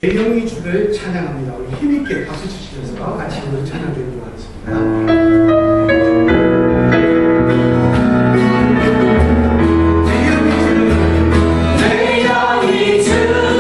대형이 주를 찬양합니다. 우리 힘있게 박수 치시면서 같이 오늘 찬양 드리도록 하겠습니다. 내 영이 주를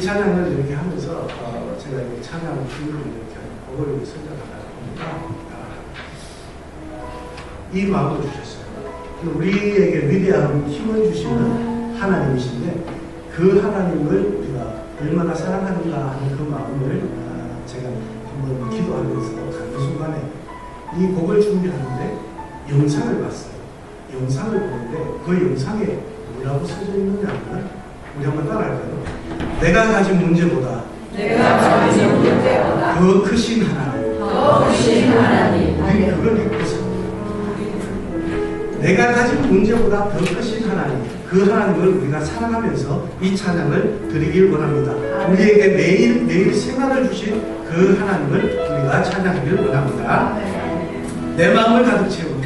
이 찬양을 이렇게 하면서 제가 이렇게 찬양 주를 이렇게 그거를 선정하다 보니까 이 마음을 주셨어요. 우리에게 위대한 힘을 주시는 하나님이신데 그 하나님을 우리가 얼마나 사랑하는가 하는 그 마음을 제가 한번 기도하면서 가는 순간에 이 곡을 준비하는데 영상을 봤어요. 영상을 보는데 그 영상에 뭐라고 써져 있느냐면 우리 한번 따라할까요? 내가 가진 문제보다 더 크신 하나님. 우리 그걸 믿고서 내가 가진 문제보다 더 크신 하나님, 그 하나님을 우리가 사랑하면서 이 찬양을 드리길 원합니다. 우리에게 매일 생활을 주신 그 하나님을 우리가 찬양하길 원합니다. 내 마음을 가득 채우고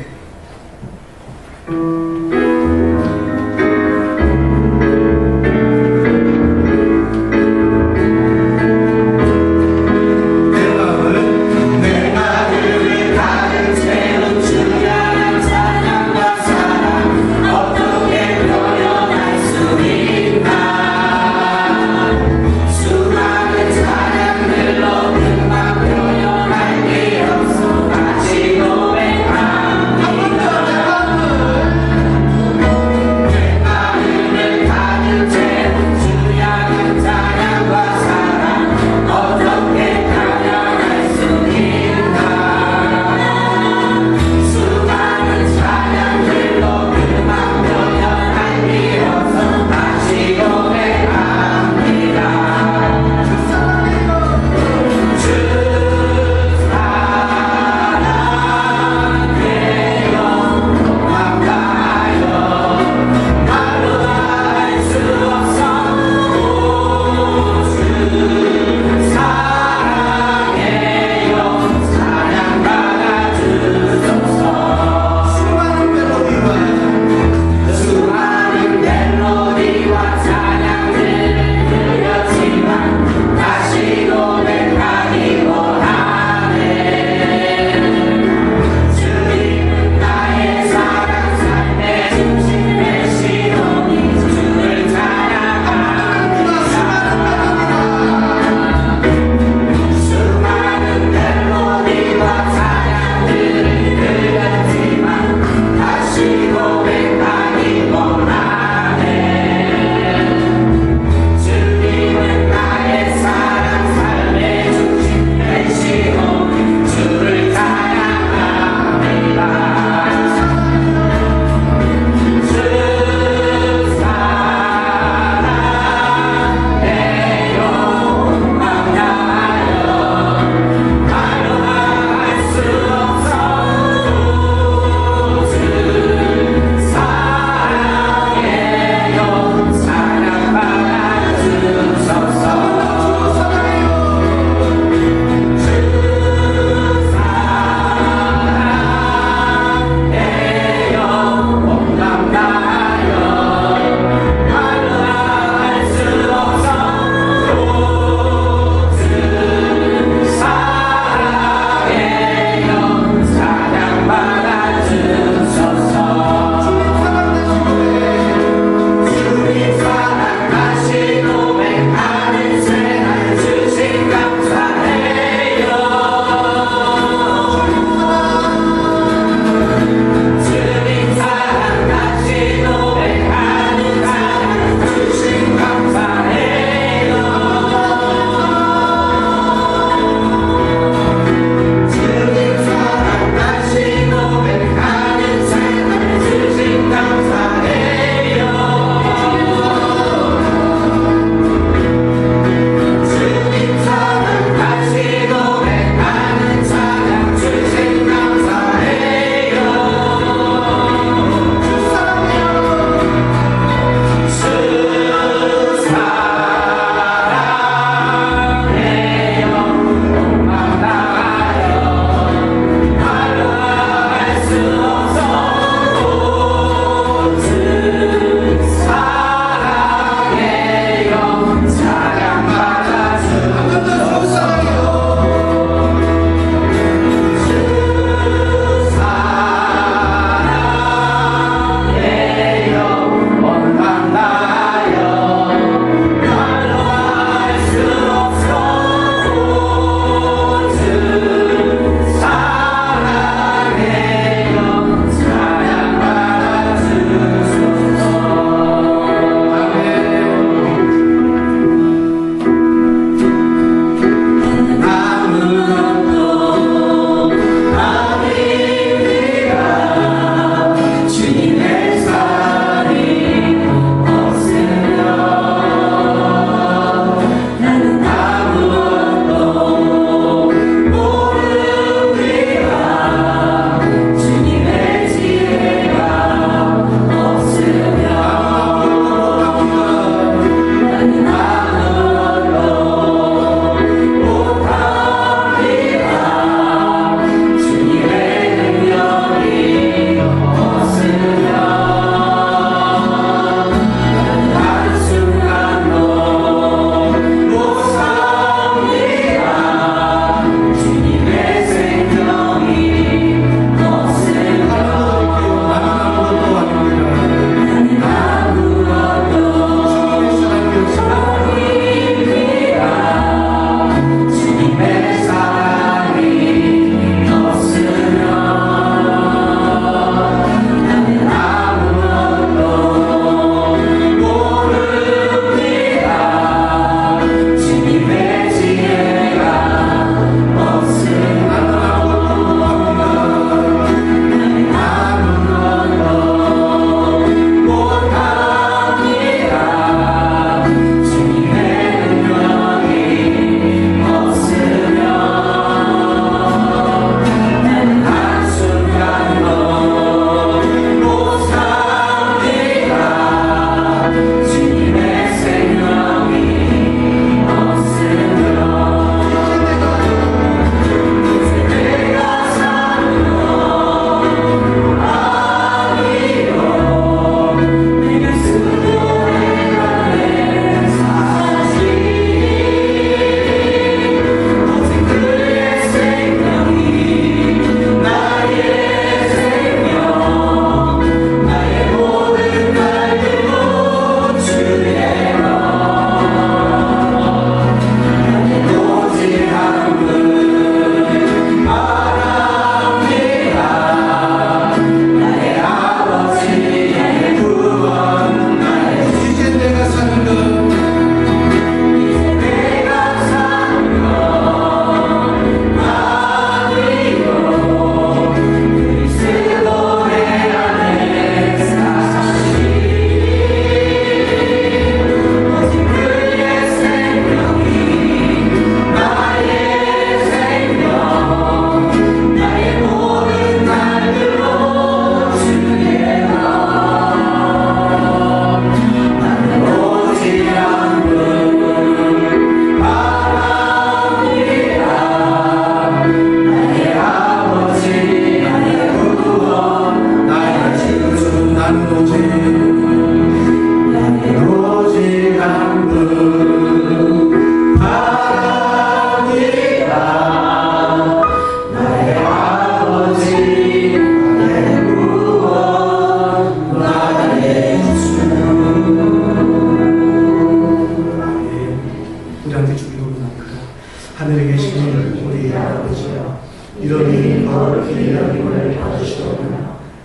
거룩히 여김을 받으시오며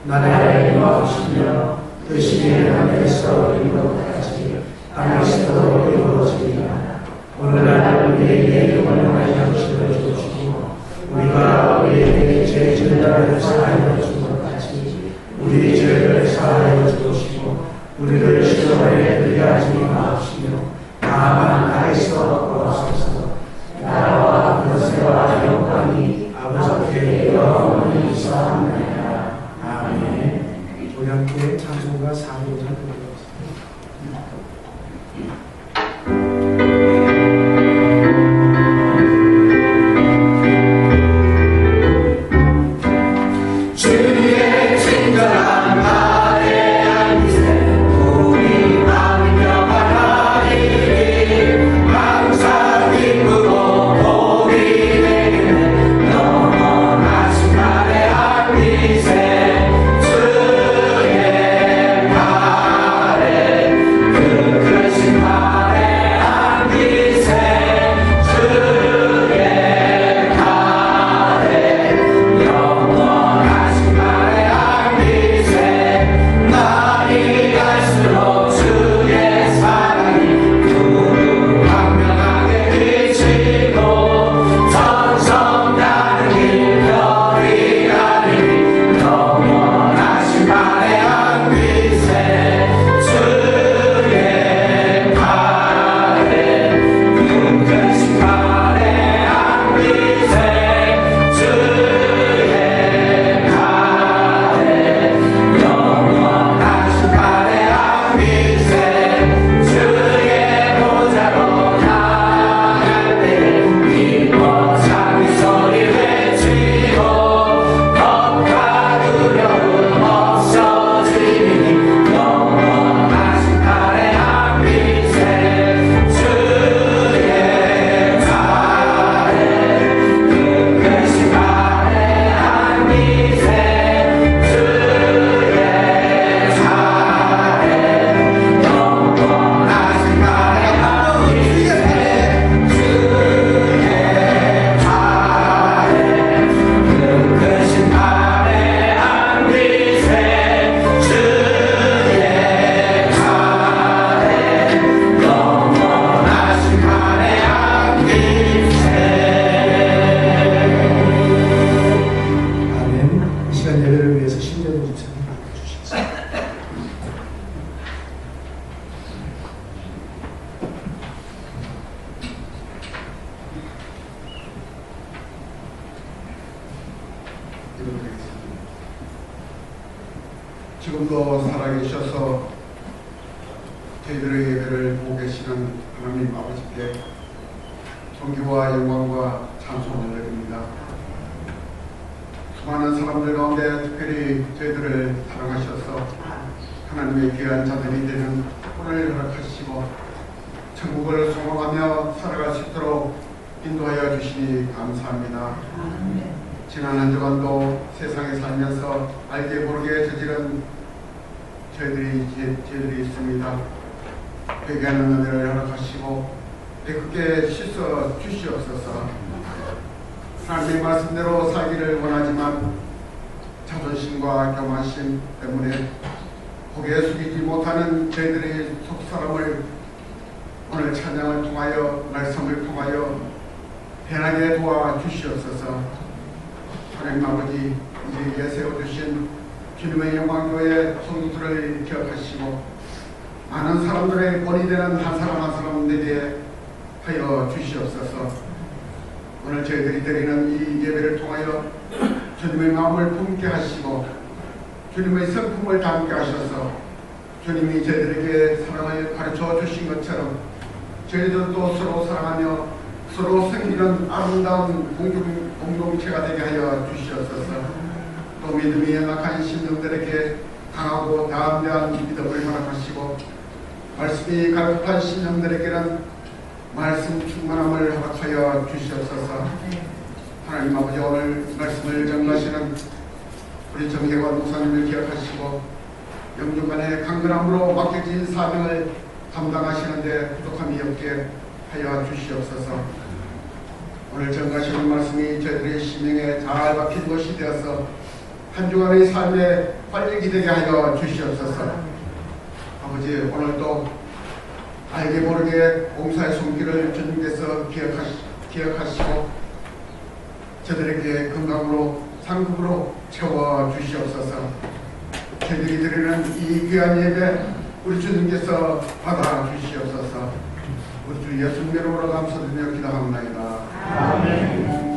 나라의 임하시며 뜻이 하늘에서 이룬 것 같이 땅에서도 이루어지리라. 오늘날 우리에게 영원한 양식을 주시고 우리가 우리에게 죄 지은 자를 사하여 준 것 같이 우리 죄를 사하여 주시고 우리를 시험에 들게 하지 마옵시며 다만 악에서 구하소서. 나라와 권세와 영광이 아버지께 영원히 있사옵나이다. 아멘. 우리 함께 찬송가 4부를 부르겠습니다. 지금도 살아계셔서 저희들의 예배를 보고 계시는 하나님 아버지께 존귀와 영광과 찬송을 드립니다. 수많은 사람들 가운데 특별히 저희들을 사랑하셔서 하나님의 귀한 자들이 되는 혼을 허락하시고 천국을 소망하며 살아갈 수 있도록 인도하여 주시니 감사합니다. 지난 한 주간도 세상에 살면서 알게 모르게 저지른 죄들이 있습니다. 회개하는 은혜를 허락하시고 깨끗게 씻어 주시옵소서. 하나님의 말씀대로 살기를 원하지만 자존심과 교만심 때문에 고개 숙이지 못하는 저희들의 속사람을 오늘 찬양을 통하여 말씀을 통하여 편하게 도와주시옵소서. 하나님 아버지, 우리에게 세워주신 주님의 영광교회 성도들을 기억하시고 많은 사람들의 본이 되는 한 사람 한 사람 되게 하여 주시옵소서. 오늘 저희들이 드리는 이 예배를 통하여 주님의 마음을 품게 하시고 주님의 성품을 담게 하셔서 주님이 저희들에게 사랑을 가르쳐 주신 것처럼 저희들도 서로 사랑하며 서로 섬기는 아름다운 공동체가 되게 하여 주시옵소서. 또 믿음이 연약한 심령들에게 강하고 담대한 믿음을 허락하시고 말씀이 갈급한 심령들에게는 말씀 충만함을 허락하여 주시옵소서. 하나님 아버지, 오늘 말씀을 전하시는 우리 정혜관 목사님을 기억하시고 영중간의 강건함으로 맡겨진 사명을 감당하시는데 부족함이 없게 하여 주시옵소서. 오늘 전가시는 말씀이 저희들의 심령에 잘 박힌 것이 되어서 한 주간의 삶에 활력이 되게 하여 주시옵소서. 아버지, 오늘도 알게 모르게 봉사의 손길을 주님께서 기억하시고 저들에게 건강으로 상급으로 채워 주시옵소서. 저희들이 드리는 이 귀한 예배 우리 주님께서 받아 주시옵소서. 우리 주 예수님 이름으로 감사드리며 기도합니다. 아멘.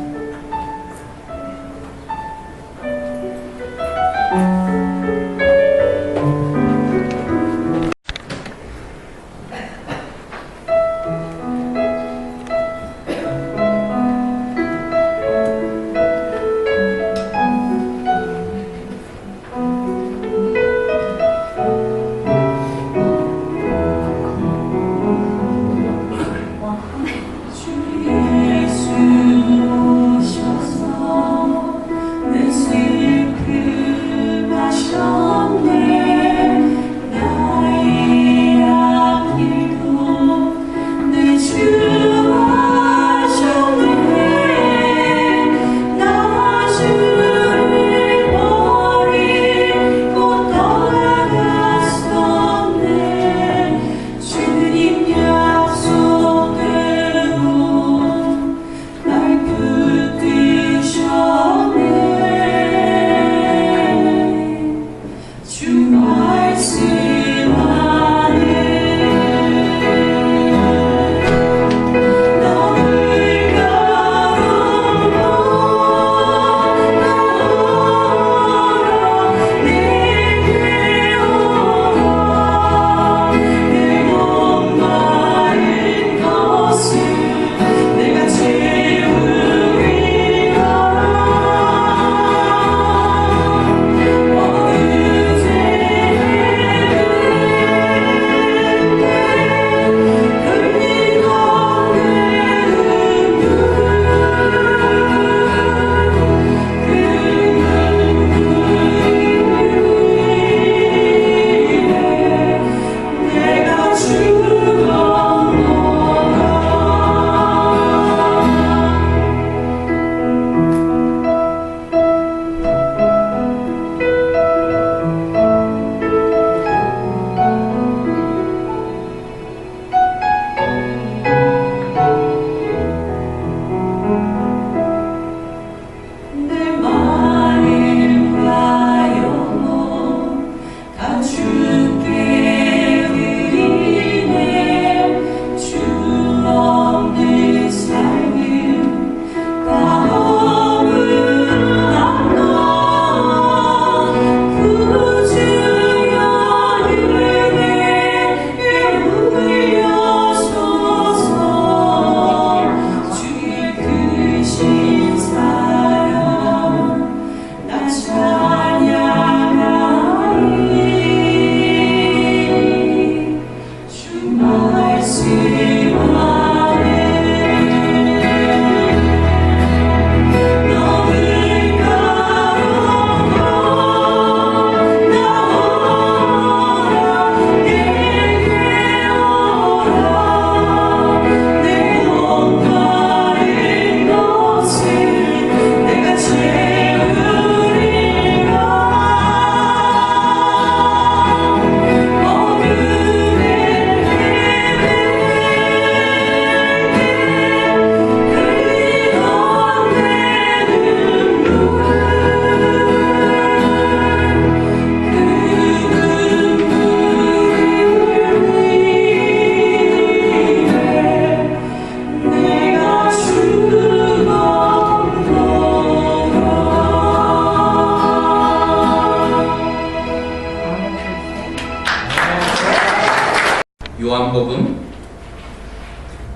요한복음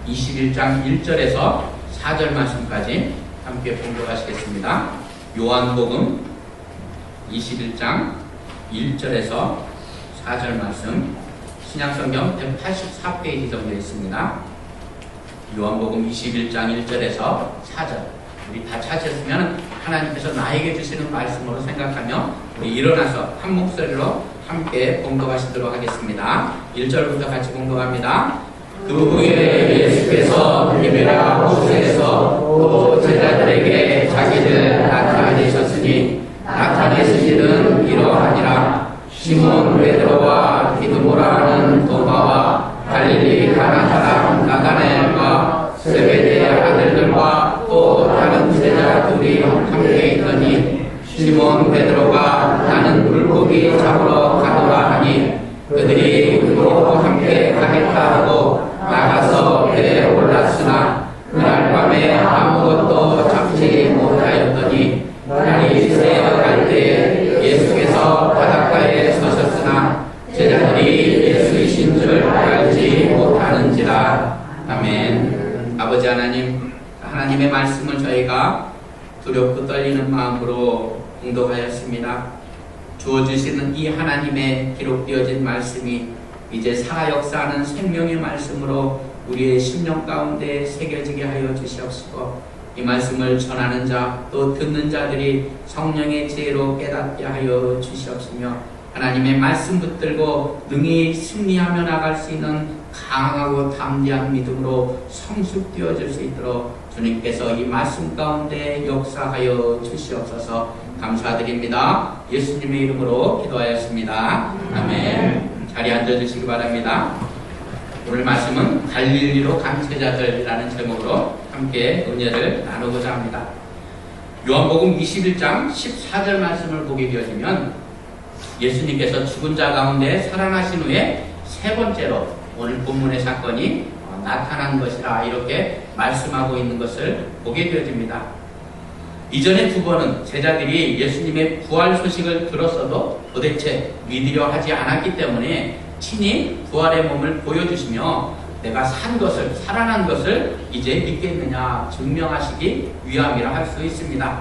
21장 1절에서 4절 말씀까지 함께 봉독하시겠습니다. 요한복음 21장 1절에서 4절 말씀, 신약성경 184페이지 정도 있습니다. 요한복음 21장 1절에서 4절, 우리 다 찾으셨으면 하나님께서 나에게 주시는 말씀으로 생각하며 우리 일어나서 한 목소리로 함께 봉독하시도록 하겠습니다. 1절부터 같이 봉독합니다. 그 후에 예수께서 디베랴 호수에서 또 아멘. 아버지 하나님, 하나님의 말씀을 저희가 두렵고 떨리는 마음으로 공독하였습니다. 주어주시는 이 하나님의 기록되어진 말씀이 이제 살아 역사하는 생명의 말씀으로 우리의 심령 가운데 새겨지게 하여 주시옵시고, 이 말씀을 전하는 자 또 듣는 자들이 성령의 지혜로 깨닫게 하여 주시옵시며, 하나님의 말씀 붙들고 능히 승리하며 나갈 수 있는 강하고 담대한 믿음으로 성숙되어질 수 있도록 주님께서 이 말씀 가운데 역사하여 주시옵소서. 감사드립니다. 예수님의 이름으로 기도하였습니다. 아멘. 자리에 앉아주시기 바랍니다. 오늘 말씀은 갈릴리로 간 제자들이라는 제목으로 함께 은혜를 나누고자 합니다. 요한복음 21장 14절 말씀을 보게 되어지면 예수님께서 죽은 자 가운데 살아나신 후에 세 번째로 오늘 본문의 사건이 나타난 것이라 이렇게 말씀하고 있는 것을 보게 되어집니다. 이전에 두 번은 제자들이 예수님의 부활 소식을 들었어도 도대체 믿으려 하지 않았기 때문에 친히 부활의 몸을 보여주시며 내가 산 것을, 살아난 것을 이제 믿겠느냐 증명하시기 위함이라 할 수 있습니다.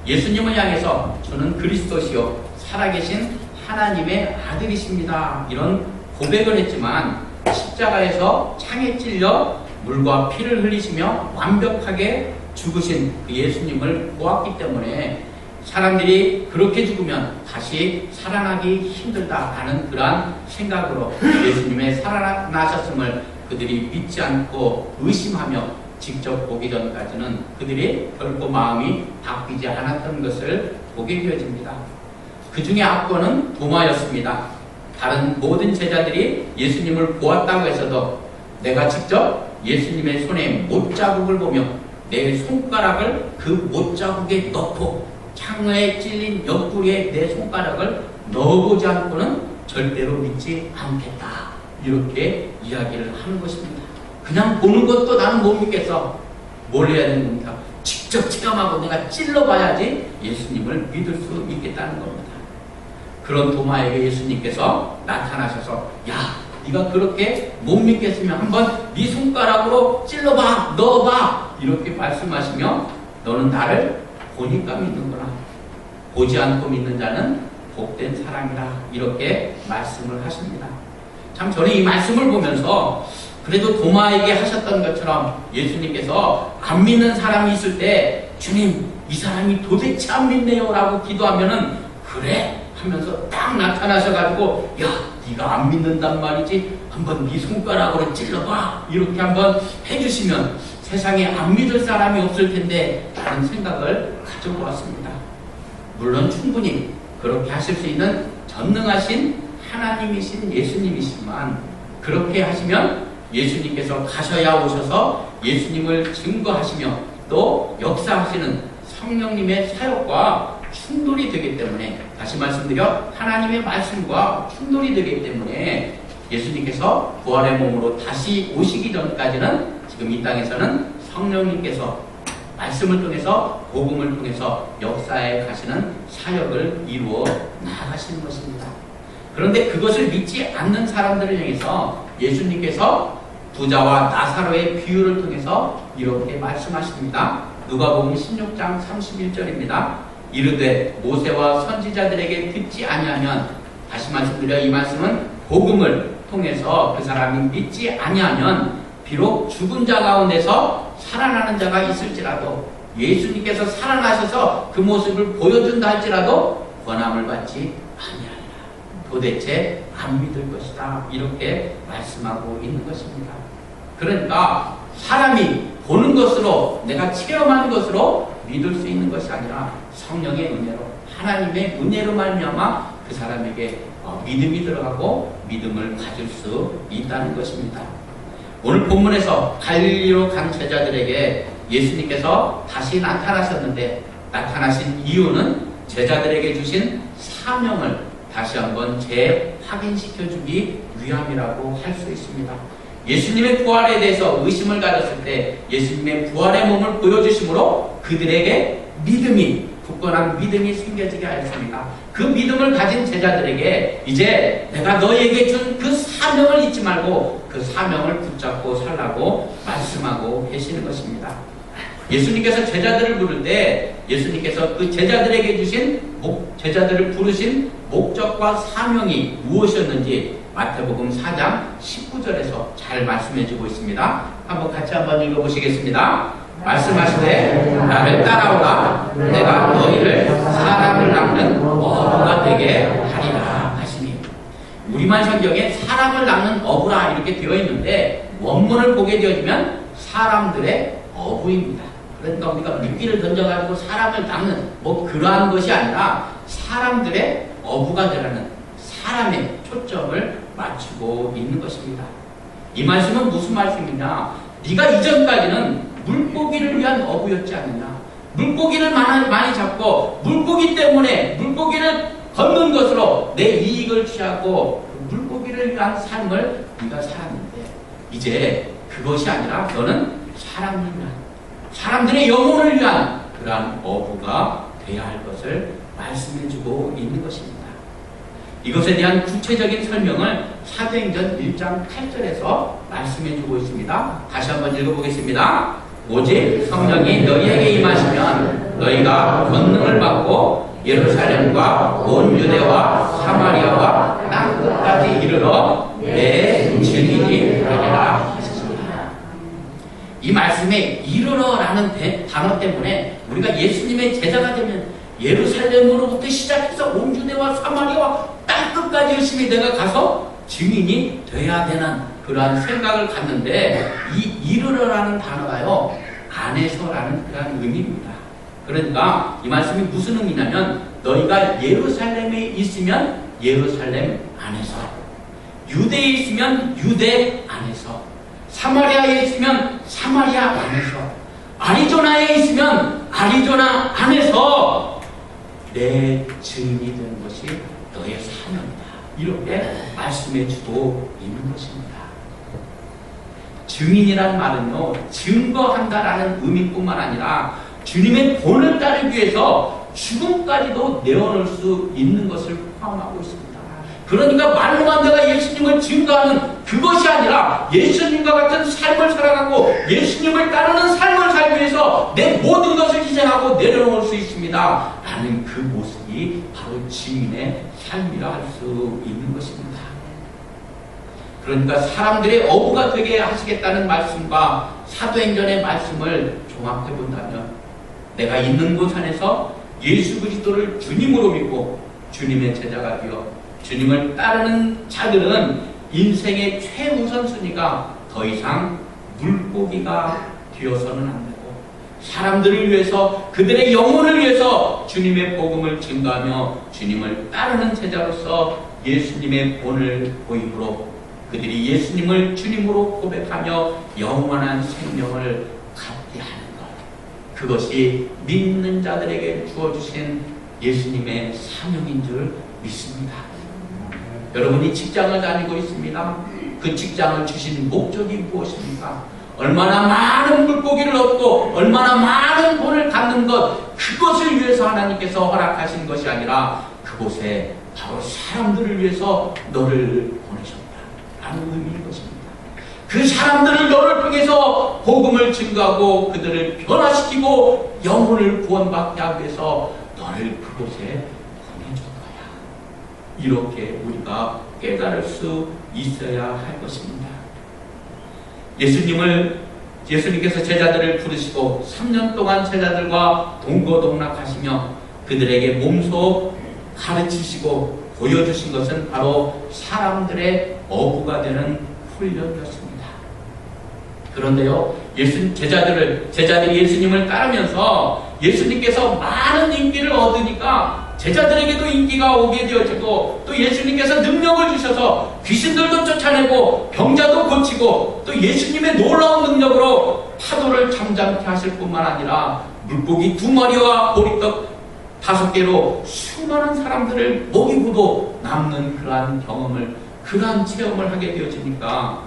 예수님을 향해서 저는 그리스도시요 살아계신 하나님의 아들이십니다, 이런 고백을 했지만 십자가에서 창에 찔려 물과 피를 흘리시며 완벽하게 죽으신 그 예수님을 보았기 때문에 사람들이 그렇게 죽으면 다시 살아나기 힘들다라는 그러한 생각으로 예수님의 살아나셨음을 그들이 믿지 않고 의심하며 직접 보기 전까지는 그들이 결코 마음이 바뀌지 않았던 것을 보게 되어집니다. 그 중에 앞권은 도마였습니다. 다른 모든 제자들이 예수님을 보았다고 해서도 내가 직접 예수님의 손에 못자국을 보며 내 손가락을 그 못자국에 넣고 창에 찔린 옆구리에 내 손가락을 넣어보지 않고는 절대로 믿지 않겠다, 이렇게 이야기를 하는 것입니다. 그냥 보는 것도 나는 못 믿겠어. 뭘 해야 되는 겁니까? 직접 체감하고 내가 찔러봐야지 예수님을 믿을 수 있겠다는 겁니다. 그런 도마에게 예수님께서 나타나셔서 야, 네가 그렇게 못 믿겠으면 한번 네 손가락으로 찔러봐, 넣어봐, 이렇게 말씀하시며 너는 나를 보니까 믿는구나, 보지 않고 믿는 자는 복된 사람이라, 이렇게 말씀을 하십니다. 참 저는 이 말씀을 보면서 그래도 도마에게 하셨던 것처럼 예수님께서 안 믿는 사람이 있을 때 주님, 이 사람이 도대체 안 믿네요 라고 기도하면은 그래 하면서 딱 나타나셔가지고 야, 네가 안 믿는단 말이지, 한번 네 손가락으로 찔러봐, 이렇게 한번 해주시면 세상에 안 믿을 사람이 없을 텐데 라는 생각을 가져보았습니다. 물론 충분히 그렇게 하실 수 있는 전능하신 하나님이신 예수님이시지만, 그렇게 하시면 예수님께서 가셔야 오셔서 예수님을 증거하시며 또 역사하시는 성령님의 사역과 충돌이 되기 때문에, 다시 말씀드려 하나님의 말씀과 충돌이 되기 때문에 예수님께서 부활의 몸으로 다시 오시기 전까지는 지금 이 땅에서는 성령님께서 말씀을 통해서, 복음을 통해서 역사에 가시는 사역을 이루어 나가시는 것입니다. 그런데 그것을 믿지 않는 사람들을 향해서 예수님께서 부자와 나사로의 비유를 통해서 이렇게 말씀하십니다. 누가복음 16장 31절입니다. 이르되 모세와 선지자들에게 듣지 아니하면, 다시 말씀드려 이 말씀은 복음을 통해서 그 사람이 믿지 아니하면 비록 죽은 자 가운데서 살아나는 자가 있을지라도, 예수님께서 살아나셔서 그 모습을 보여준다 할지라도 권함을 받지 아니하리라, 도대체 안 믿을 것이다, 이렇게 말씀하고 있는 것입니다. 그러니까 사람이 보는 것으로, 내가 체험하는 것으로 믿을 수 있는 것이 아니라 성령의 은혜로, 하나님의 은혜로 말미암아 그 사람에게 믿음이 들어가고 믿음을 가질 수 있다는 것입니다. 오늘 본문에서 갈릴리로 간 제자들에게 예수님께서 다시 나타나셨는데, 나타나신 이유는 제자들에게 주신 사명을 다시 한번 재확인시켜주기 위함이라고 할 수 있습니다. 예수님의 부활에 대해서 의심을 가졌을 때 예수님의 부활의 몸을 보여주심으로 그들에게 믿음이 굳건한 믿음이 생겨지게 하였습니다. 그 믿음을 가진 제자들에게 이제 내가 너에게 준 그 사명을 잊지 말고 그 사명을 붙잡고 살라고 말씀하고 계시는 것입니다. 예수님께서 제자들을 부를 때 예수님께서 그 제자들에게 주신 제자들을 부르신 목적과 사명이 무엇이었는지 마태복음 4장 19절에서 잘 말씀해주고 있습니다. 같이 한번 읽어보시겠습니다. 말씀하시되 나를 따라오라 내가 너희를 사람을 낚는 어부가 되게 하리라 하시니, 우리말 성경에 사람을 낚는 어부라 이렇게 되어 있는데 원문을 보게 되어지면 사람들의 어부입니다. 그러니까 우리가 미끼를 던져가지고 사람을 낚는 그러한 것이 아니라 사람들의 어부가 되라는 사람의 초점을 맞추고 있는 것입니다. 이 말씀은 무슨 말씀이냐? 네가 이전까지는 물고기를 위한 어부였지 않느냐? 물고기를 많이 잡고 물고기 때문에 물고기를 걷는 것으로 내 이익을 취하고 그 물고기를 위한 삶을 네가 살았는데 이제 그것이 아니라 너는 사람을 위한, 사람들의 영혼을 위한 그러한 어부가 되어야 할 것을 말씀해주고 있는 것입니다. 이것에 대한 구체적인 설명을 사도행전 1장 8절에서 말씀해주고 있습니다. 다시 한번 읽어보겠습니다. 오직 성령이 너희에게 임하시면 너희가 권능을 받고 예루살렘과 온 유대와 사마리아와 땅 끝까지 이르러 내 증인이 되리라 하셨습니다. 이 말씀에 이르러라는 단어 때문에 우리가 예수님의 제자가 되면 예루살렘으로부터 시작해서 온 유대와 사마리아와 땅 끝까지 열심히 내가 가서 증인이 돼야 되는 그러한 생각을 갖는데, 이 이르러라는 단어가요 안에서라는 그러한 의미입니다. 그러니까 이 말씀이 무슨 의미냐면 너희가 예루살렘에 있으면 예루살렘 안에서, 유대에 있으면 유대 안에서, 사마리아에 있으면 사마리아 안에서, 아리조나에 있으면 아리조나 안에서 내 증인이 되는 것이 너의 사명이다. 이렇게 말씀해 주고 있는 것입니다. 증인이란 말은요, 증거한다라는 의미뿐만 아니라 주님의 본을 따르기 위해서 죽음까지도 내어놓을 수 있는 것을 포함하고 있습니다. 그러니까 말로만 내가 예수님을 증거하는 그것이 아니라 예수님과 같은 삶을 살아가고 예수님을 따르는 삶을 살기 위해서 내 모든 것을 희생하고 내려놓을 수 있습니다 라는 그 모습이 바로 증인의 삶이라 할 수 있는 것입니다. 그러니까 사람들의 어부가 되게 하시겠다는 말씀과 사도행전의 말씀을 종합해 본다면 내가 있는 곳 안에서 예수 그리스도를 주님으로 믿고 주님의 제자가 되어 주님을 따르는 자들은 인생의 최우선순위가 더 이상 물고기가 되어서는 안 되고 사람들을 위해서, 그들의 영혼을 위해서 주님의 복음을 증거하며 주님을 따르는 제자로서 예수님의 본을 보임으로 그들이 예수님을 주님으로 고백하며 영원한 생명을 갖게 하는 것, 그것이 믿는 자들에게 주어주신 예수님의 사명인 줄 믿습니다. 여러분이 직장을 다니고 있습니다. 그 직장을 주신 목적이 무엇입니까? 얼마나 많은 물고기를 얻고 얼마나 많은 돈을 갖는 것, 그것을 위해서 하나님께서 허락하신 것이 아니라 그곳에 바로 사람들을 위해서 너를 보내셨다 라는 의미인 것입니다. 그 사람들을 너를 통해서 복음을 증거하고 그들을 변화시키고 영혼을 구원받게 하기 위해서 너를 그곳에 보내준 거야. 이렇게 우리가 깨달을 수 있어야 할 것입니다. 예수님께서 제자들을 부르시고 3년 동안 제자들과 동거동락하시며 그들에게 몸소 가르치시고 보여주신 것은 바로 사람들의 어부가 되는 훈련이었습니다. 그런데요, 제자들이 예수님을 따르면서 예수님께서 많은 인기를 얻으니까 제자들에게도 인기가 오게 되어지고 또 예수님께서 능력을 주셔서 귀신들도 쫓아내고 병자도 고치고 또 예수님의 놀라운 능력으로 파도를 잠잠케 하실 뿐만 아니라 물고기 2마리와 보리떡 5개로 수많은 사람들을 먹이고도 남는 그러한 경험을, 그러한 체험을 하게 되어지니까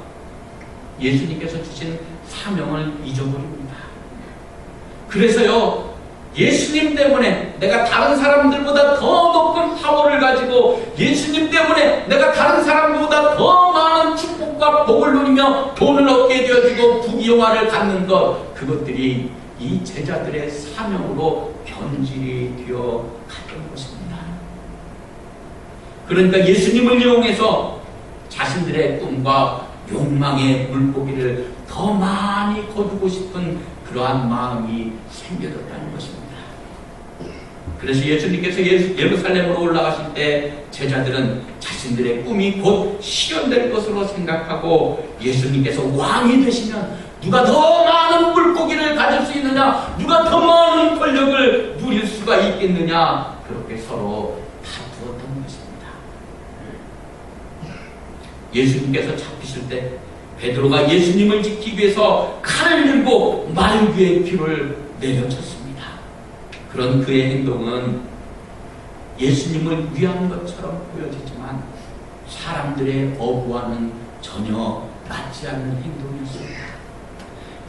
예수님께서 주신 사명을 잊어버립니다. 그래서요, 예수님 때문에 내가 다른 사람들보다 더 높은 파워를 가지고 예수님 때문에 내가 다른 사람보다 더 많은 축복과 복을 누리며 돈을 얻게 되어지고 부귀영화를 갖는 것, 그것들이 이 제자들의 사명으로 변질이 되어 갔던 것입니다. 그러니까 예수님을 이용해서 자신들의 꿈과 욕망의 물고기를 더 많이 거두고 싶은 그러한 마음이 생겨졌다는 것입니다. 그래서 예수님께서 예루살렘으로 올라가실 때 제자들은 자신들의 꿈이 곧 실현될 것으로 생각하고, 예수님께서 왕이 되시면 누가 더 많은 물고기를 가질 수 있느냐, 누가 더 많은 권력을 누릴 수가 있겠느냐, 그렇게 서로 다투었던 것입니다. 예수님께서 잡히실 때 베드로가 예수님을 지키기 위해서 칼을 들고 말귀의 피를 내려쳤습니다. 그런 그의 행동은 예수님을 위한 것처럼 보여지지만 사람들의 어부와는 전혀 맞지 않는 행동이었습니다.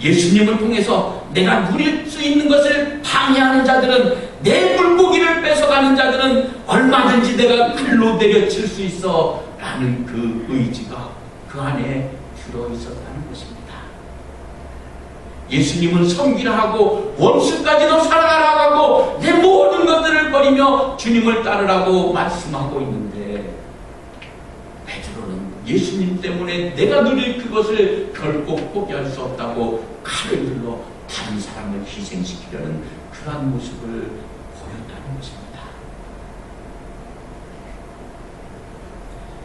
예수님을 통해서 내가 누릴 수 있는 것을 방해하는 자들은, 내 물고기를 뺏어가는 자들은 얼마든지 내가 칼로 내려칠 수 있어 라는 그 의지가 그 안에 들어있었다는 것입니다. 예수님은 섬기라 하고 원수까지도 사랑하라 하고 내 모든 것들을 버리며 주님을 따르라고 말씀하고 있는데, 베드로는 예수님 때문에 내가 누릴 그것을 결코 포기할 수 없다고 칼을 들러 다른 사람을 희생시키려는 그러한 모습을 보였다는 것입니다.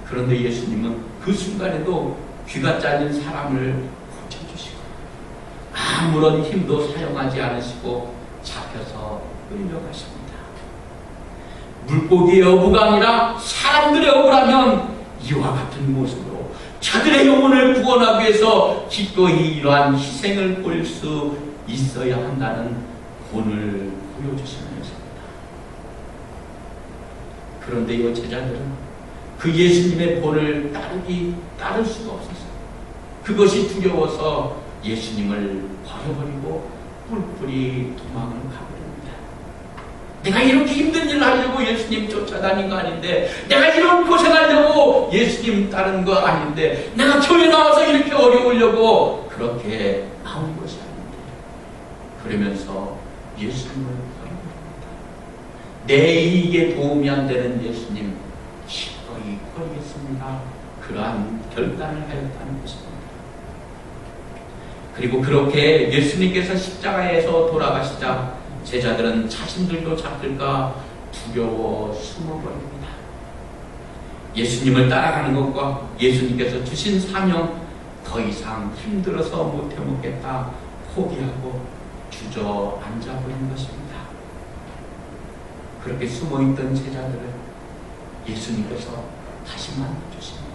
그런데 예수님은 그 순간에도 귀가 잘린 사람을 고쳐주시고 아무런 힘도 사용하지 않으시고 잡혀서 끌려가십니다. 물고기의 어부가 아니라 사람들의 어부라면 이와 같은 모습으로 자들의 영혼을 구원하기 위해서 기꺼이 이러한 희생을 보일 수 있어야 한다는 본을 보여주시는 것입니다. 그런데 이 제자들은 그 예수님의 본을 따를 수가 없었어요. 그것이 두려워서 예수님을 버려버리고 뿔뿔이 도망을 가버립니다. 내가 이렇게 힘든 일을 하려고 예수님 쫓아다닌 거 아닌데, 내가 이런 고생하려고 예수님 따른 거 아닌데, 내가 교회 나와서 이렇게 어려우려고 그렇게 나온 것이 아닌데, 그러면서 예수님을 버려버립니다. 내 이익에 도움이 안 되는 예수님 기꺼이 버리겠습니다. 그러한 결단을 하였다는 것입니다. 그리고 그렇게 예수님께서 십자가에서 돌아가시자 제자들은 자신들도 잡힐까 두려워 숨어버립니다. 예수님을 따라가는 것과 예수님께서 주신 사명 더 이상 힘들어서 못해먹겠다 포기하고 주저앉아버린 것입니다. 그렇게 숨어있던 제자들을 예수님께서 다시 만나주십니다.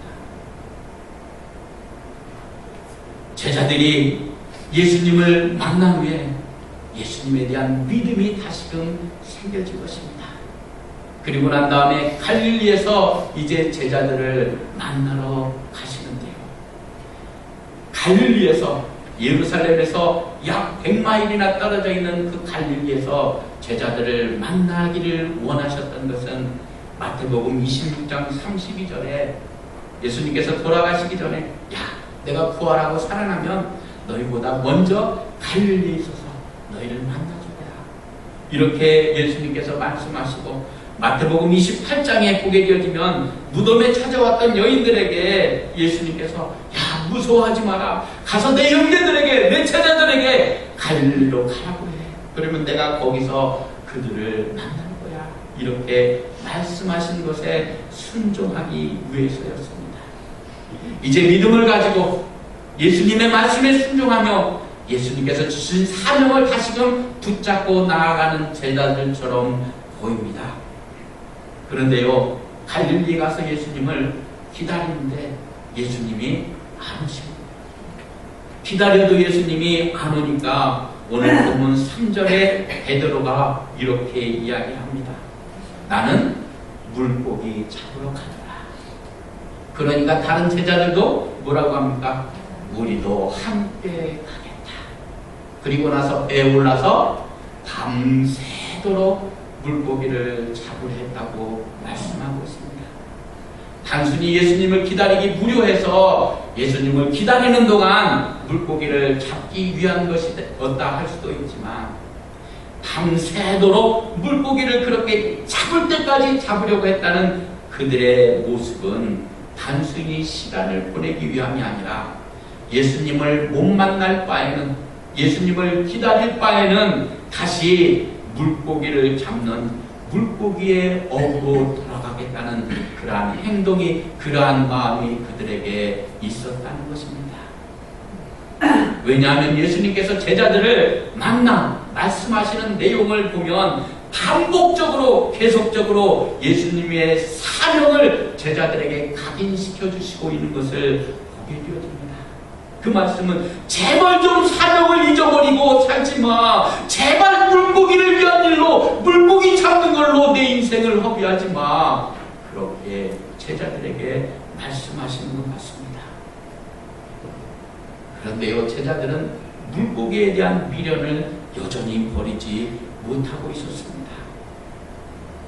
제자들이 예수님을 만난 후에 예수님에 대한 믿음이 다시금 생겨질 것입니다. 그리고 난 다음에 갈릴리에서 이제 제자들을 만나러 가시는데요. 갈릴리에서, 예루살렘에서 약 100마일이나 떨어져 있는 그 갈릴리에서 제자들을 만나기를 원하셨던 것은 마태복음 26장 32절에 예수님께서 돌아가시기 전에, 야, 내가 부활하고 살아나면 너희보다 먼저 갈릴리에 있어서 너희를 만나줄 거야, 이렇게 예수님께서 말씀하시고, 마태복음 28장에 보게 되어지면 무덤에 찾아왔던 여인들에게 예수님께서 야, 무서워하지 마라, 가서 내 형제들에게, 내 제자들에게 갈릴리로 가라고 해. 그러면 내가 거기서 그들을 만날 거야, 이렇게 말씀하신 것에 순종하기 위해서였습니다. 이제 믿음을 가지고 예수님의 말씀에 순종하며 예수님께서 주신 사명을 다시금 붙잡고 나아가는 제자들처럼 보입니다. 그런데요, 갈릴리 가서 예수님을 기다리는데 예수님이 안 오십니다. 기다려도 예수님이 안 오니까 오늘 본문 3절에 베드로가 이렇게 이야기합니다. 나는 물고기 잡으러 가더라. 그러니까 다른 제자들도 뭐라고 합니까? 우리도 함께 가겠다. 그리고 나서 배에 올라서 밤새도록 물고기를 잡으려 했다고 말씀하고 있습니다. 단순히 예수님을 기다리기 무료해서 예수님을 기다리는 동안 물고기를 잡기 위한 것이었다 할 수도 있지만, 밤새도록 물고기를 그렇게 잡을 때까지 잡으려고 했다는 그들의 모습은 단순히 시간을 보내기 위함이 아니라 예수님을 못 만날 바에는, 예수님을 기다릴 바에는 다시 물고기를 잡는 물고기의 어부로 돌아가겠다는 그러한 행동이, 그러한 마음이 그들에게 있었다는 것입니다. 왜냐하면 예수님께서 제자들을 만나 말씀하시는 내용을 보면 반복적으로 계속적으로 예수님의 사명을 제자들에게 각인시켜 주시고 있는 것을 보게 되어집니다. 그 말씀은 제발 좀 사명을 잊어버리고 살지 마. 제발 물고기를 위한 일로, 물고기 잡는 걸로 내 인생을 허비하지 마. 그렇게 제자들에게 말씀하시는 것 같습니다. 그런데요, 제자들은 물고기에 대한 미련을 여전히 버리지 못하고 있었습니다.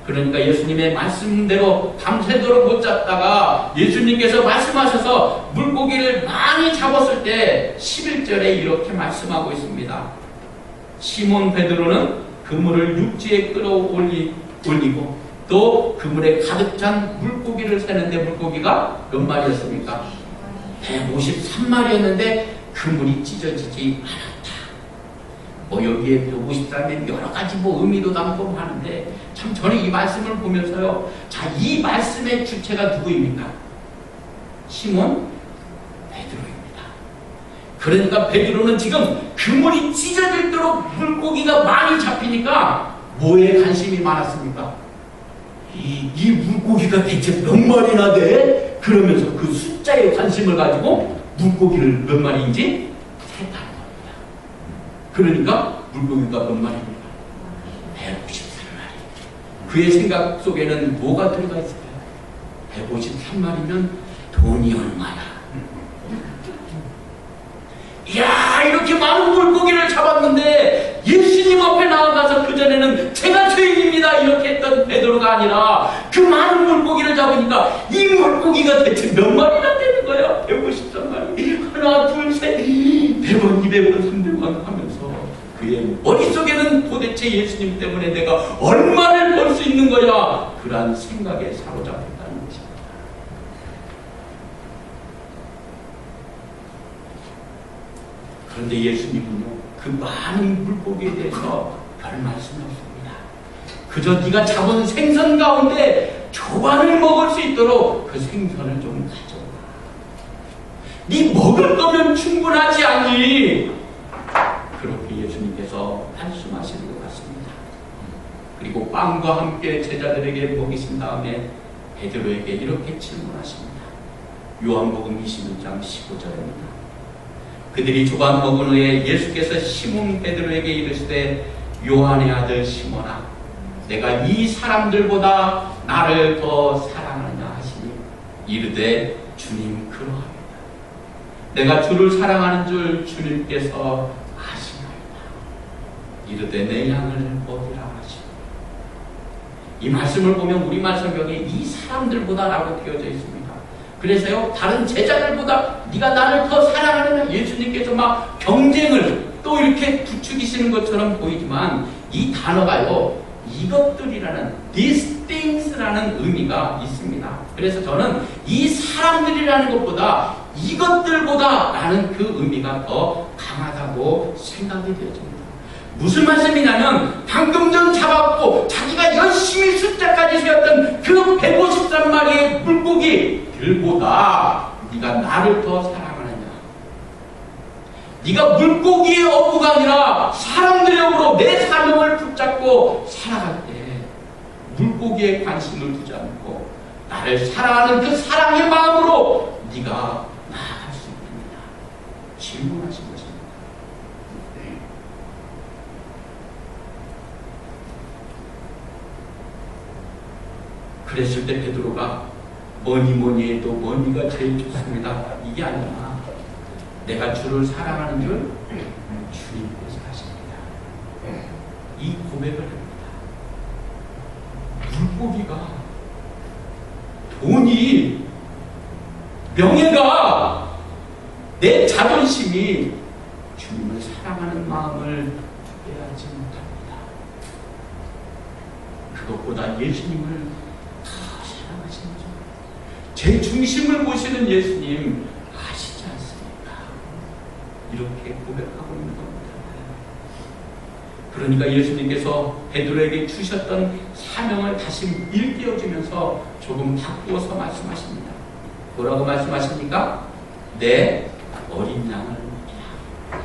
그러니까 예수님의 말씀대로 밤새도록 못 잡다가 예수님께서 말씀하셔서 물고기를 많이 잡았을 때 11절에 이렇게 말씀하고 있습니다. 시몬 베드로는 그물을 육지에 끌어올리고 또 그물에 가득 찬 물고기를 세는데, 물고기가 몇 마리였습니까? 153마리였는데 그물이 찢어지지 않았다. 여기에 153면 여러 가지 의미도 담고 하는데, 참 저는 이 말씀을 보면서요, 자, 이 말씀의 주체가 누구입니까? 시몬 베드로입니다. 그러니까 베드로는 지금 그물이 찢어질도록 물고기가 많이 잡히니까 뭐에 관심이 많았습니까? 이 물고기가 대체 몇 마리나 돼? 그러면서 그 숫자에 관심을 가지고 물고기를 몇 마리인지 셌다는 겁니다. 그러니까 물고기가 몇 마리입니까? 153마리. 그의 생각 속에는 뭐가 들어가 있을까요? 153마리면 돈이 얼마야? 이야, 이렇게 많은 물고기를 잡았는데 예수님 앞에 나아가서 그전에는 제가 죄인입니다 이렇게 했던 베드로가 아니라 그 많은 물고기를 잡으니까 이 물고기가 대체 몇 마리나 되는 거야? 153마리. 하나, 둘, 셋, 100원, 200원, 300원 하면서 그의 머릿속에는 도대체 예수님 때문에 내가 얼마를 벌 수 있는 거야? 그러한 생각에 사로잡혔다는 것입니다. 그런데 예수님은요, 그 많은 물고기에 대해서 별 말씀이 없습니다. 그저 네가 잡은 생선 가운데 조반을 먹을 수 있도록 그 생선을 좀 가져와. 네 먹을 거면 충분하지 않니? 그렇게 예수님께서 말씀하시는 것 같습니다. 그리고 빵과 함께 제자들에게 먹이신 다음에 베드로에게 이렇게 질문하십니다. 요한복음 26장 15절입니다. 그들이 조반 먹은 후에 예수께서 시몬 베드로에게 이르시되 요한의 아들 시몬아, 내가 이 사람들보다 나를 더 사랑하느냐 하시니 이르되 주님 그러합니다. 내가 주를 사랑하는 줄 주님께서 아시나이다. 이르되 내 양을 먹이라 하시니. 이 말씀을 보면 우리말 성경에 이 사람들보다라고 되어져 있습니다. 그래서요, 다른 제자들보다 네가 나를 더 사랑하느냐, 예수님께서 막 경쟁을 또 이렇게 부추기시는 것처럼 보이지만 이 단어가요, 이것들이라는 these things라는 의미가 있습니다. 그래서 저는 이 사람들이라는 것보다 이것들보다 라는 그 의미가 더 강하다고 생각이 되어집니다. 무슨 말씀이냐면 방금 전 잡았고 자기가 열심히 숫자까지 세웠던 그 153마리의 물고기들보다 네가 나를 더 사랑하느냐, 네가 물고기의 어부가 아니라 사람들의 어부로 내 사명을 붙잡고 살아갈 때 물고기에 관심을 두지 않고 나를 사랑하는 그 사랑의 마음으로 네가 나아갈 수 있습니다. 질문하신 것입니다. 그랬을 때 베드로가 뭐니 해도 뭐니가 제일 좋습니다. 이게 아니라 내가 주를 사랑하는 줄 주님께서 하십니다. 이 고백을 합니다. 물고기가, 돈이, 명예가, 내 자존심이 주님을 사랑하는 마음을 빼앗지 못합니다. 그것보다 예수님을 더 사랑하시는 줄, 제 중심을 보시는 예수님 아시지 않습니까? 이렇게 고백하고 있는 겁니다. 그러니까 예수님께서 베드로에게 주셨던 사명을 다시 일깨워주면서 조금 바꾸어서 말씀하십니다. 뭐라고 말씀하십니까? 내 어린 양을 먹이라.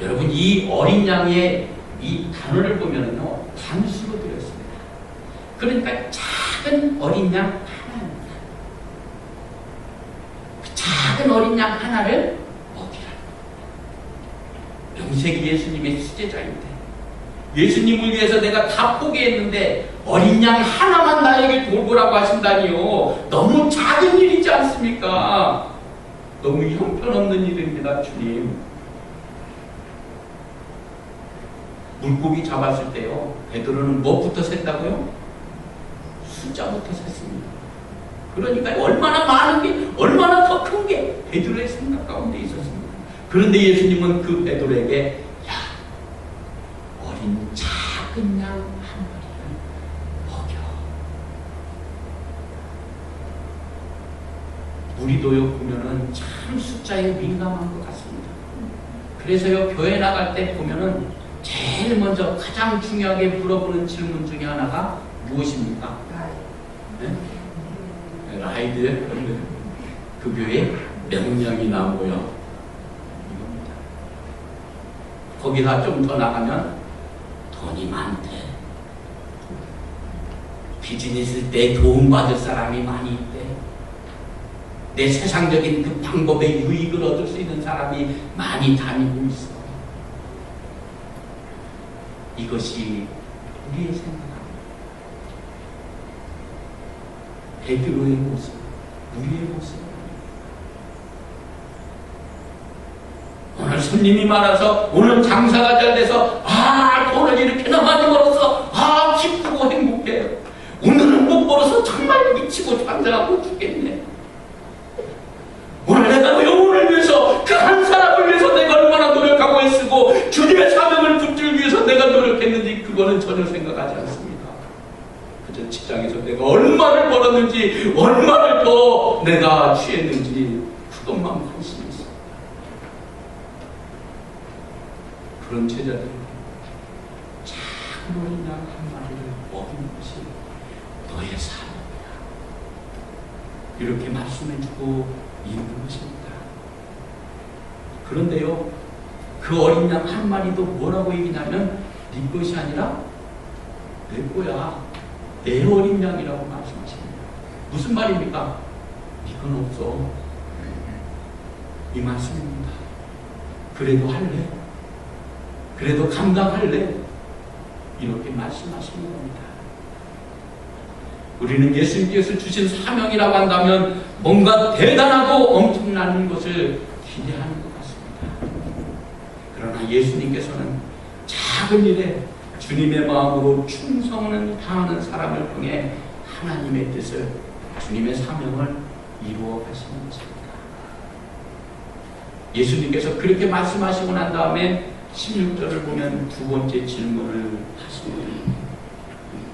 여러분, 이 어린 양의 이 단어를 보면요, 단수로 되어 있습니다. 그러니까 작은 어린 양 하나입니다. 그 작은 어린 양 하나를 먹이라. 명세기 예수님의 수제자인데, 예수님을 위해서 내가 다 포기했는데 어린 양 하나만 나에게 돌보라고 하신다니요. 너무 작은 일이지 않습니까? 너무 형편없는 일입니다, 주님. 물고기 잡았을 때요, 베드로는 무엇부터 셌다고요? 숫자부터 셌습니다. 그러니까 얼마나 많은 게, 얼마나 더 큰 게 베드로의 생각 가운데 있었습니다. 그런데 예수님은 그 베드로에게, 야, 어린 작은 양 한 마리를 먹여. 우리도요, 보면은 참 숫자에 민감한 것 같습니다. 그래서요, 교회 나갈 때 보면은 제일 먼저 가장 중요하게 물어보는 질문 중에 하나가 무엇입니까? 네? 라이드. 그 교회 몇 명이나 모여? 이겁니다. 거기다 좀 더 나가면 돈이 많대. 비즈니스 때 도움받을 사람이 많이 있대. 내 세상적인 그 방법에 유익을 얻을 수 있는 사람이 많이 다니고 있어. 이것이 우리의 생각입니다. 베드로의 모습, 우리의 모습. 오늘 손님이 많아서, 오늘 장사가 잘 돼서, 돈을 이렇게나 많이 벌어서, 기쁘고 행복해. 오늘은 못 벌어서 정말 미치고 환장하고 죽겠네. 오늘 내가 영혼을 위해서, 그 한 사람을 위해서 내가 얼마나 노력하고 애쓰고 주님의 사명을 붙들기 위해서 내가 노력했는지 그거는 전혀 생각하지 않습니다. 그저 직장에서 내가 얼마를 벌었는지, 얼마를 더 내가 취했는지 그것만 관심이 있어. 그런 제자들이 작은 어린 양 한 마리를 먹이는 것이 너의 사명이야. 이렇게 말씀해주고 있는 것입니다. 그런데요, 그 어린 양 한 마리도 뭐라고 얘기냐면, 네 것이 아니라 내 거야. 내 어린 양이라고 말씀하십니다. 무슨 말입니까? 이건 없어. 이 말씀입니다. 그래도 할래? 그래도 감당할래? 이렇게 말씀하시는 겁니다. 우리는 예수님께서 주신 사명이라고 한다면 뭔가 대단하고 엄청난 것을 기대하는 것 같습니다. 그러나 예수님께서는 작은 일에 주님의 마음으로 충성을 다하는 사람을 통해 하나님의 뜻을, 주님의 사명을 이루어 가시는 것입니다. 예수님께서 그렇게 말씀하시고 난 다음에 16절을 보면 두 번째 질문을 하십니다.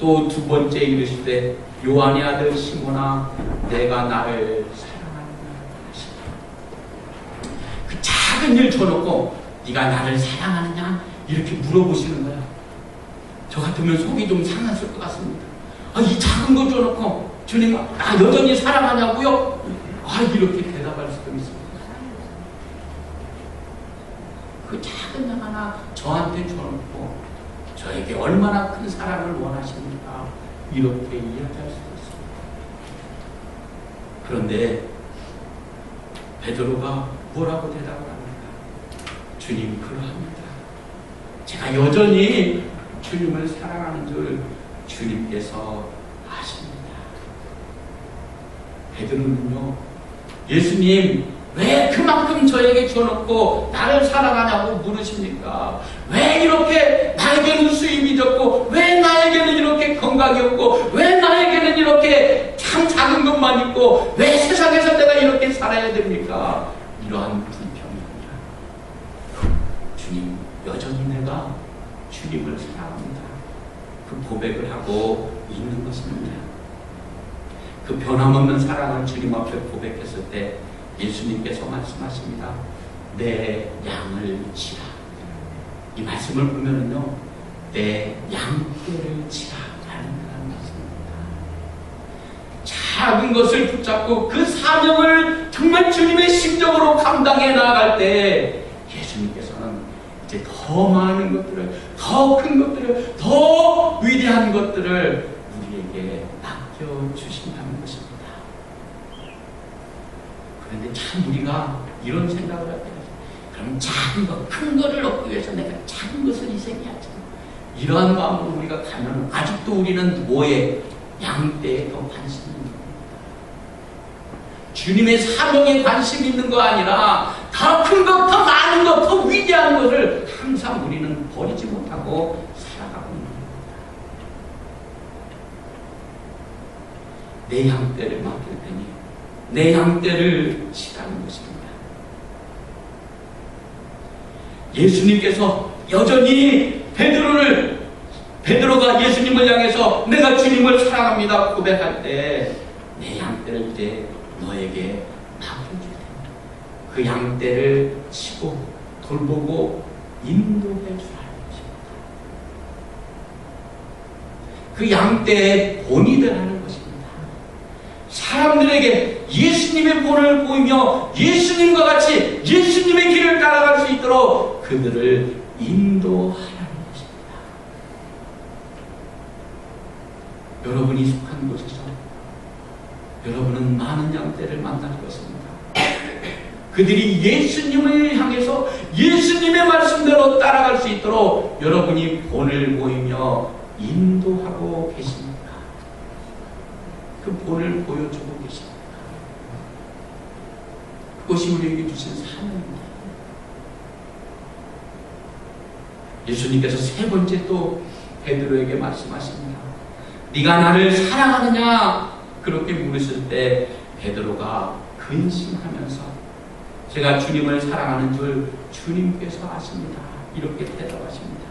또 두 번째 이르시되, 요한의 아들 시몬아, 내가 나를 사랑하느냐 하시다. 그 작은 일 쳐놓고 네가 나를 사랑하느냐 이렇게 물어보시는 거야. 저 같으면 속이 좀 상했을 것 같습니다. 이 작은 거 줘놓고 주님 여전히 사랑하냐고요? 이렇게 대답할 수도 있습니다. 그 작은 양 하나 저한테 줘놓고 저에게 얼마나 큰 사랑을 원하십니까? 이렇게 이야기할 수도 있습니다. 그런데 베드로가 뭐라고 대답을 합니까? 주님, 그러합니다. 제가 여전히 주님을 사랑하는 줄 주님께서 아십니다. 베드로는요, 예수님 왜 그만큼 저에게 줘놓고 나를 사랑하냐고 물으십니까? 왜 이렇게 나의 나에게는 수입이 적고 왜 나에게는 이렇게 건강이 없고 왜 나에게는 이렇게 참 작은 것만 있고 왜 세상에서 내가 이렇게 살아야 됩니까? 이러한 불평입니다. 주님, 여전히 내가 주님을 사랑합니다. 그 고백을 하고 있는 것입니다. 그 변함없는 사랑을 주님 앞에 고백했을 때 예수님께서 말씀하십니다. 내 양을 치라. 이 말씀을 보면은요, 내 양떼를 치라 라는 말씀입니다. 작은 것을 붙잡고 그 사명을 정말 주님의 심정으로 감당해 나아갈 때 예수님께서는 이제 더 많은 것들을, 더 큰 것들을, 더 위대한 것들을 우리에게 맡겨주신다는 것입니다. 그런데 참 우리가 이런 생각을 할 때가 그럼 작은 것, 큰 것을 얻기 위해서 내가 작은 것을 희생해야지. 이러한 마음으로 우리가 가면 아직도 우리는 뭐에? 양떼에 더 관심이 있는 겁니다. 주님의 사명에 관심이 있는 거 아니라 더 큰 것, 더 많은 것, 더 위대한 것을 항상 우리는 버리지 못하고 살아가고 있는 겁니다. 내 양떼를 맡길 테니 내 양떼를 치라는 것입니다. 예수님께서 여전히 베드로가 예수님을 향해서 내가 주님을 사랑합니다 고백할 때 내 양떼를 이제 너에게 맡겨줄 테니 그 양떼를 치고 돌보고 인도해 주라는 것입니다. 그 양떼의 본이 되라는 것입니다. 사람들에게 예수님의 본을 보이며 예수님과 같이 예수님의 길을 따라갈 수 있도록 그들을 인도하라는 것입니다. 여러분이 속한 곳에서 여러분은 많은 양떼를 만날 것입니다. 그들이 예수님을 향해서 예수님의 말씀대로 따라갈 수 있도록 여러분이 본을 보이며 인도하고 계십니까? 그 본을 보여주고 계십니까? 그것이 우리에게 주신 사명입니다. 예수님께서 세 번째 또 베드로에게 말씀하십니다. 네가 나를 사랑하느냐? 그렇게 물으실 때 베드로가 근심하면서 제가 주님을 사랑하는 줄 주님께서 아십니다. 이렇게 대답하십니다.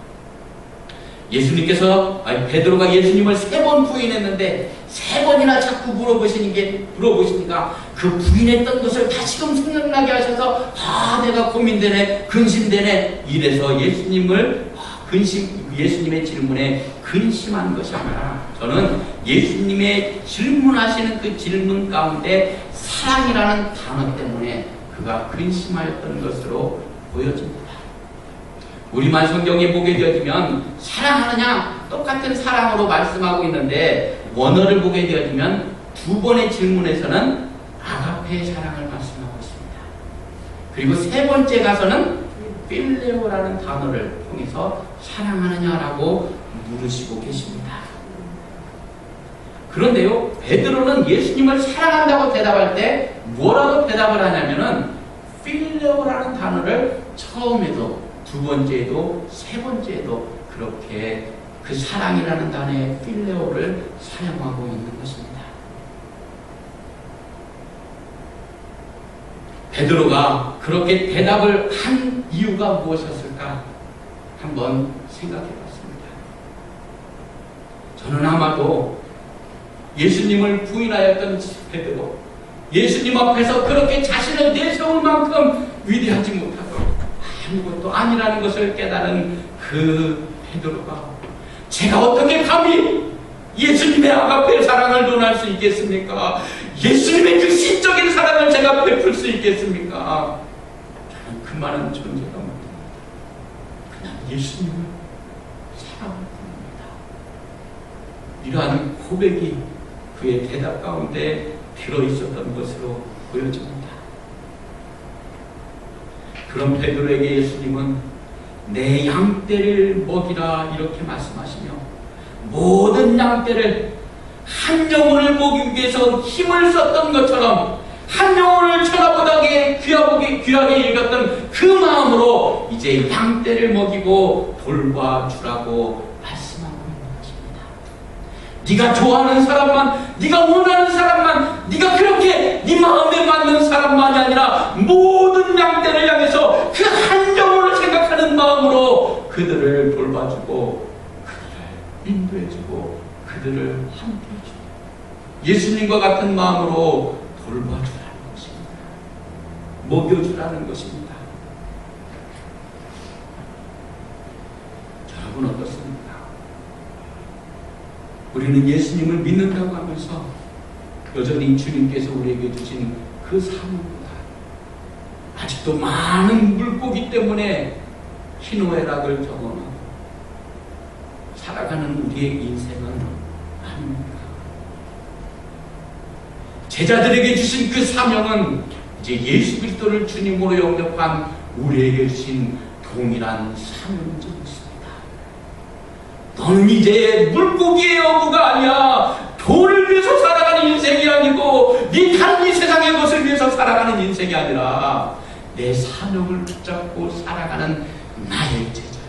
베드로가 예수님을 3번 부인했는데 3번이나 자꾸 물어보시니까 그 부인했던 것을 다시금 생각나게 하셔서 내가 고민되네, 근심되네 이래서 예수님의 질문에 근심한 것이 아니라 저는 예수님의 질문하시는 그 질문 가운데 사랑이라는 단어 때문에 그가 근심하였던 것으로 보여집니다. 우리말 성경에 보게 되어지면 사랑하느냐 똑같은 사랑으로 말씀하고 있는데 원어를 보게 되어지면 2번의 질문에서는 아가페의 사랑을 말씀하고 있습니다. 그리고 3번째 가서는 필레오라는 단어를 통해서 사랑하느냐라고 물으시고 계십니다. 그런데요, 베드로는 예수님을 사랑한다고 대답할 때 뭐라고 대답을 하냐면은 필레오라는 단어를 처음에도 2번째에도 3번째에도 그렇게 그 사랑이라는 단어의 필레오를 사용하고 있는 것입니다. 베드로가 그렇게 대답을 한 이유가 무엇이었을까? 한번 생각해 봤습니다. 저는 아마도 예수님을 부인하였던 베드로, 예수님 앞에서 그렇게 자신을 내세울 만큼 위대하지 못하고 아무것도 아니라는 것을 깨달은 그 베드로가 제가 어떻게 감히 예수님의 아가페 사랑을 논할 수 있겠습니까? 예수님의 그 신적인 사랑을 제가 베풀 수 있겠습니까? 저는 그 많은 존재가 못합니다. 그냥 예수님을 사랑합니다. 이러한 고백이 그의 대답 가운데 들어있었던 것으로 보여집니다. 그럼 베드로에게 예수님은 내 양떼를 먹이라 이렇게 말씀하시며 모든 양떼를 한 영혼을 먹이기 위해서 힘을 썼던 것처럼 한 영혼을 천하보다게 귀하게 여겼던 그 마음으로 이제 양떼를 먹이고 돌봐주라고 말씀하고 있는 것입니다. 네가 좋아하는 사람만, 네가 원하는 사람만, 네가 그렇게 네 마음에 맞는 사람만이 아니라 모든 양떼를 향해서 그 한 영혼을 생각하는 마음으로 그들을 돌봐주고 그들을 인도해주고 그들을 함께해주고 예수님과 같은 마음으로 돌봐주라는 것입니다. 먹여주라는 것입니다. 여러분 어떻습니까? 우리는 예수님을 믿는다고 하면서 여전히 주님께서 우리에게 주신 그 사명보다 아직도 많은 물고기 때문에 희노애락을 경험하고 살아가는 우리의 인생은 아닙니다. 제자들에게 주신 그 사명은 이제 예수 그리스도를 주님으로 영접한 우리에게 주신 동일한 사명인지 묻습니다. 너는 이제 물고기의 어부가 아니야. 돈을 위해서 살아가는 인생이 아니고 네 다른 이 세상의 것을 위해서 살아가는 인생이 아니라 내 사명을 붙잡고 살아가는 나의 제자야.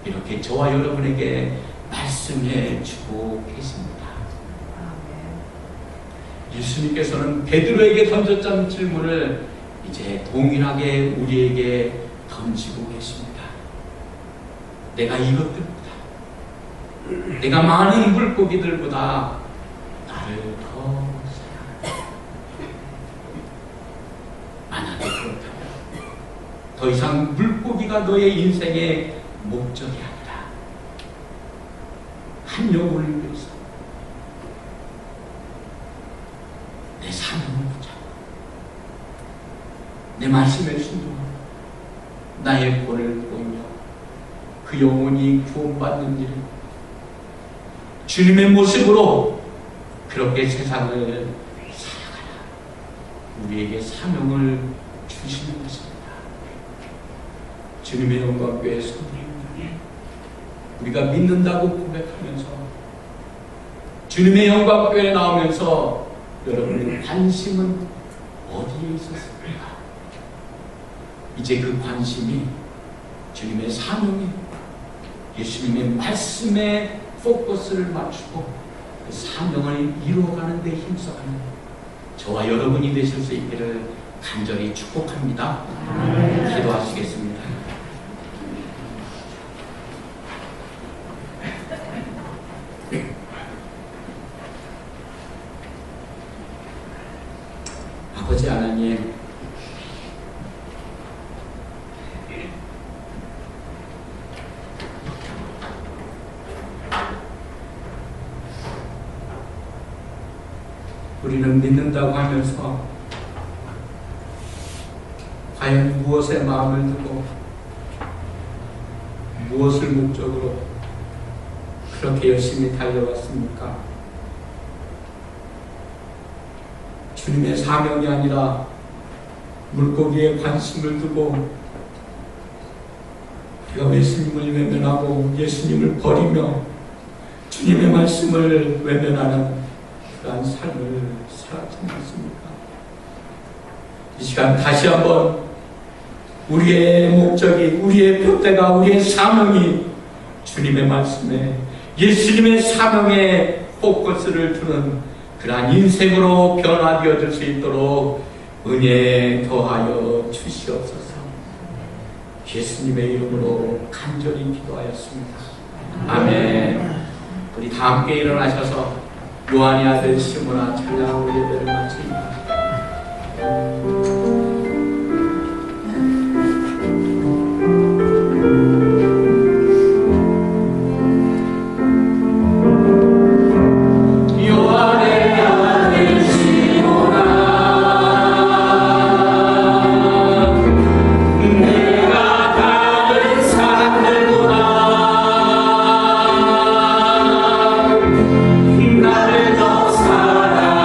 이렇게 저와 여러분에게 말씀해 주고 계십니다. 예수님께서는 베드로에게 던졌던 질문을 이제 동일하게 우리에게 던지고 계십니다. 내가 이것들보다, 내가 많은 물고기들보다 나를 더 사랑한다. 만약에 그렇다면 더 이상 물고기가 너의 인생의 목적이 아니라 한 영혼을 위해서 내 사명을 붙잡고 내 말씀에 순종하고 나의 본을 보이며 그 영혼이 구원받는 일, 주님의 모습으로 그렇게 세상을 살아가라. 우리에게 사명을 주시는 것입니다. 주님의 영광교회 성도님, 우리가 믿는다고 고백하면서 주님의 영광교회에 나오면서 여러분의 관심은 어디에 있었습니까? 이제 그 관심이 주님의 사명에, 예수님의 말씀에 포커스를 맞추고 그 사명을 이루어가는 데 힘써가는 저와 여러분이 되실 수 있기를 간절히 축복합니다. 기도하시겠습니다. 아버지 하나님, 우리는 믿는다고 하면서 과연 무엇에 마음을 두고 무엇을 목적으로 그렇게 열심히 달려왔습니까? 주님의 사명이 아니라 물고기에 관심을 두고 우리가 예수님을 외면하고 예수님을 버리며 주님의 말씀을 외면하는 그러한 삶을 살았지 않습니까? 이 시간 다시 한번 우리의 목적이, 우리의 표대가, 우리의 사명이 주님의 말씀에, 예수님의 사명에 포커스를 두는 그러한 인생으로 변화되어질 수 있도록 은혜 더하여 주시옵소서. 예수님의 이름으로 간절히 기도하였습니다. 아멘. 우리 다 함께 일어나셔서 요한의 아들 시므나 찬양으로 예배를 마칩니다. 나를 더 사랑하느냐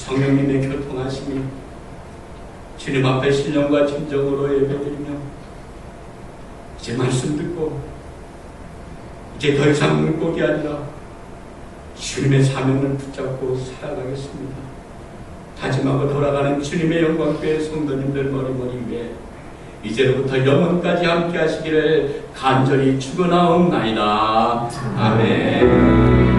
성령님의 교통하심이 주님 앞에 신령과 진정으로 예배드리며 이제 말씀 듣고 이제 더 이상 물고기 아니라 주님의 사명을 붙잡고 살아가겠습니다. 다짐하고 돌아가는 주님의 영광교회 성도님들 머리머리 위에 이제로부터 영원까지 함께 하시기를 간절히 축원하옵나이다. 아멘.